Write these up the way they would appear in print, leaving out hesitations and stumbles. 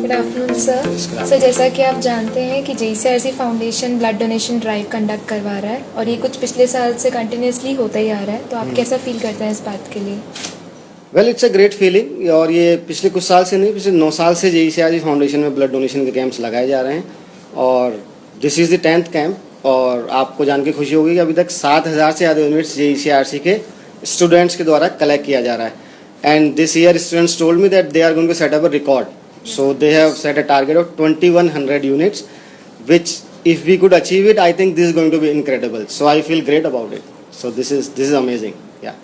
Good afternoon sir. Sir जैसा कि आप जानते हैं कि JCRC foundation blood donation drive conduct करवा रहा है और ये कुछ पिछले साल से कंटिन्यूसली होता ही आ रहा है, तो आप कैसा फील करते हैं इस बात के लिए? Well it's a great feeling. और ये पिछले कुछ साल से नहीं, पिछले 9 साल से JCRC फाउंडेशन में ब्लड डोनेशन के कैंप्स लगाए जा रहे हैं और this is the 10th camp. और आपको जान के खुशी होगी कि अभी तक 7,000 से ज़्यादा यूनिट्स JCRC के स्टूडेंट्स के द्वारा कलेक्ट किया जा रहा है। And this year students told me that they are going to set up a record. So they have set a target of 2,100 units, which if we could achieve it, I think this is going to be incredible. So I feel great about it. So this is amazing. Yeah.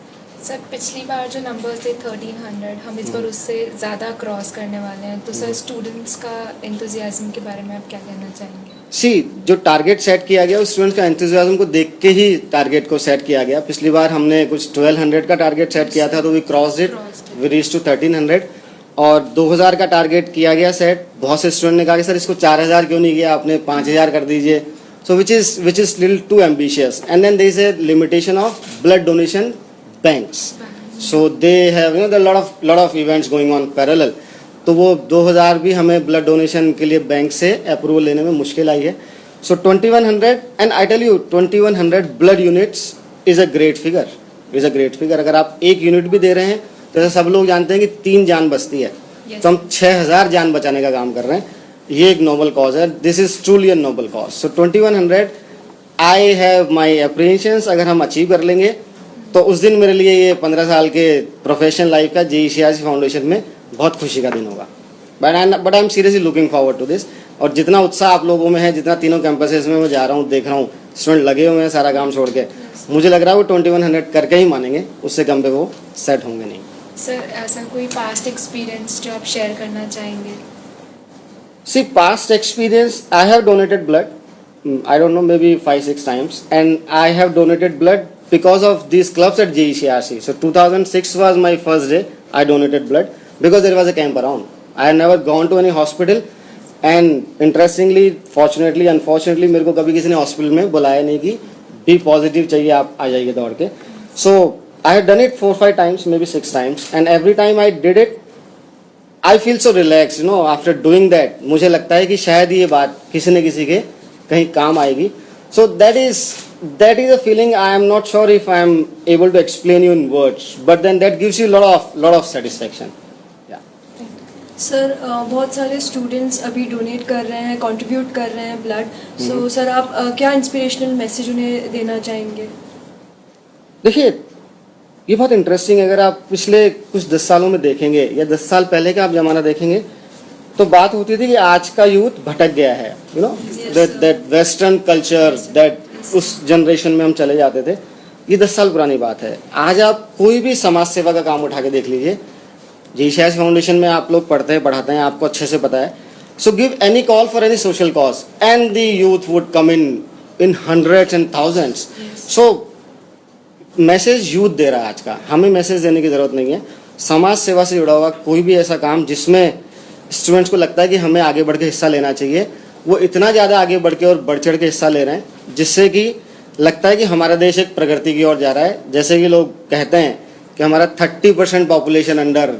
Sir पिछली बार जो numbers थे 1,300, हम इस बार उससे ज़्यादा cross करने वाले हैं, तो सर स्टूडेंट्स का एंथुजियाज्म के बारे में आप क्या कहना चाहेंगे? सी जो टारगेट सेट किया गया उस स्टूडेंट्स का एंथुजियाज्म को देख के ही टारगेट को सेट किया गया। पिछली बार हमने कुछ 1,200 का टारगेट सेट किया था, तो we crossed it, we reach to 1,300। और 2,000 का टारगेट किया गया सेट। बहुत से स्टूडेंट ने कहा कि सर इसको 4,000 क्यों नहीं किया आपने, 5,000 कर दीजिए। So which is little too ambitious. And then there is a limitation of blood donation banks, so they have lot of events going on parallel. तो वो 2,000 भी हमें ब्लड डोनेशन के लिए बैंक से अप्रूवल लेने में मुश्किल आई है। So 2,100 and I tell you 2,100 blood units is a great figure. अगर आप एक यूनिट भी दे रहे हैं तो सब लोग जानते हैं कि 3 जान बचती है, तो हम 6,000 जान बचाने का काम कर रहे हैं। ये एक नोबल कॉज है। This is truly a noble cause. So 2,100 I have my apprehensions. अगर हम अचीव कर लेंगे तो उस दिन मेरे लिए ये 15 साल के प्रोफेशनल लाइफ का JCRC फाउंडेशन में बहुत खुशी का दिन होगा। But I am seriously looking forward to this. और जितना उत्साह आप लोगों में है, जितना तीनों कैंपसेस में मैं जा रहा हूँ, देख रहा हूँ स्टूडेंट लगे हुए हैं सारा काम छोड़ के, मुझे लग रहा है वो 2,100 करके ही मानेंगे, उससे कम पे वो सेट होंगे नहीं। सर ऐसा कोई पास्ट एक्सपीरियंस जो आप शेयर करना चाहेंगे? See, past experience, I have donated blood. I don't know, maybe 5-6 times, and I have donated blood because of these clubs at JCRC. So 2006 was my first day. I donated blood because there was a camp around. I had never gone to any hospital, and interestingly, fortunately, unfortunately, मेरे को कभी किसी ने hospital में बुलाया नहीं कि B positive चाहिए आप आ जाइए दौड़ के। So I had done it 4-5 times, maybe 6 times, and every time I did it, I feel so relaxed, after doing that. मुझे लगता है कि शायद ये बात किसी न किसी के कहीं काम आएगी. So that is a feeling I am not sure if I am able to explain you in words, but then that gives you lot of satisfaction. Sir बहुत सारे स्टूडेंट्स अभी डोनेट कर रहे हैं, कंट्रीब्यूट कर रहे हैं ब्लड। सो सर आप क्या इंस्पिरेशनल मैसेज उन्हें देना चाहेंगे? देखिए ये बहुत इंटरेस्टिंग है। अगर आप पिछले कुछ 10 सालों में देखेंगे या 10 साल पहले का आप जमाना देखेंगे तो बात होती थी कि आज का यूथ भटक गया है, दैट वेस्टर्न कल्चर, दैट उस जनरेशन में हम चले जाते थे। ये 10 साल पुरानी बात है। आज आप कोई भी समाज सेवा का काम उठा के देख लीजिए, JCRC फाउंडेशन में आप लोग पढ़ते हैं पढ़ाते हैं, आपको अच्छे से पता है। So give any call for any social cause and the youth would come in hundreds and thousands. So message youth दे रहा है आज का, हमें मैसेज देने की ज़रूरत नहीं है। समाज सेवा से जुड़ा हुआ कोई भी ऐसा काम जिसमें स्टूडेंट्स को लगता है कि हमें आगे बढ़ के हिस्सा लेना चाहिए, वो इतना ज़्यादा आगे बढ़ के और बढ़ चढ़ के हिस्सा ले रहे हैं जिससे कि लगता है कि हमारा देश एक प्रगति की ओर जा रहा है। जैसे कि लोग कहते हैं कि हमारा 30% पॉपुलेशन अंडर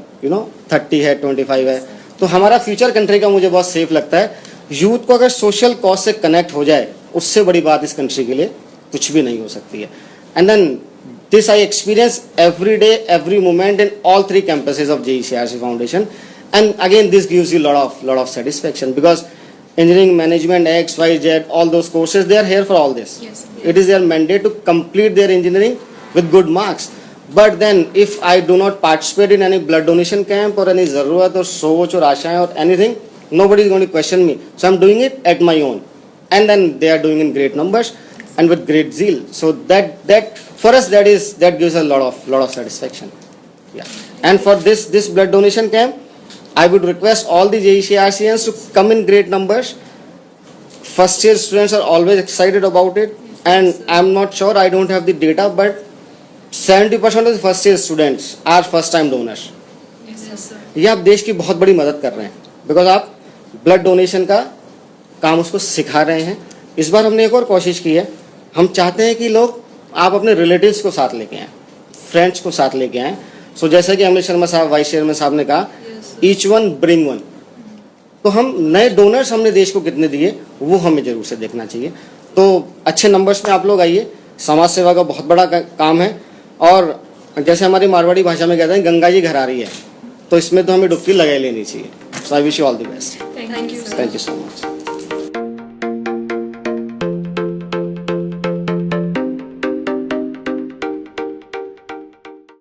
30 है, 25 है, तो हमारा फ्यूचर कंट्री का मुझे बहुत सेफ लगता है। यूथ को अगर सोशल कॉज से कनेक्ट हो जाए, उससे बड़ी बात इस कंट्री के लिए कुछ भी नहीं हो सकती है। And then this I experience every day, every moment in all 3 campuses of JCRC Foundation, and again this gives you lot of satisfaction because engineering management X Y Z, all those courses, they are here for all this. Yes. It is their mandate to complete their engineering with good marks. But then if I do not participate in any blood donation camp or any zarurat or soch or ashaएं or anything, nobody is going to question me. So I'm doing it at my own, and then they are doing in great numbers and with great zeal. So that for us that gives a lot of satisfaction. Yeah. And for this blood donation camp, I would request all the JCRCians to come in great numbers. First year students are always excited about it, and I'm not sure, I don't have the data, but 70% of the first year students are first time donors. ये आप देश की बहुत बड़ी मदद कर रहे हैं बिकॉज आप ब्लड डोनेशन का काम उसको सिखा रहे हैं। इस बार हमने एक और कोशिश की है, हम चाहते हैं कि लोग आप अपने रिलेटिव्स को साथ लेके आएँ, फ्रेंड्स को साथ लेके आएँ। सो जैसा कि अमित शर्मा साहब वाइस चेयरमैन साहब ने कहा, ईच वन ब्रिंग वन। तो हम नए डोनर्स हमने देश को कितने दिए वो हमें जरूर से देखना चाहिए। तो अच्छे नंबर्स में आप लोग आइए, समाज सेवा का बहुत बड़ा काम है। और जैसे हमारी मारवाड़ी भाषा में कहते हैं गंगा जी घर आ रही है, तो इसमें तो हमें डुबकी लगा ही लेनी चाहिए। So I wish you all the best. Thank you thank you so much.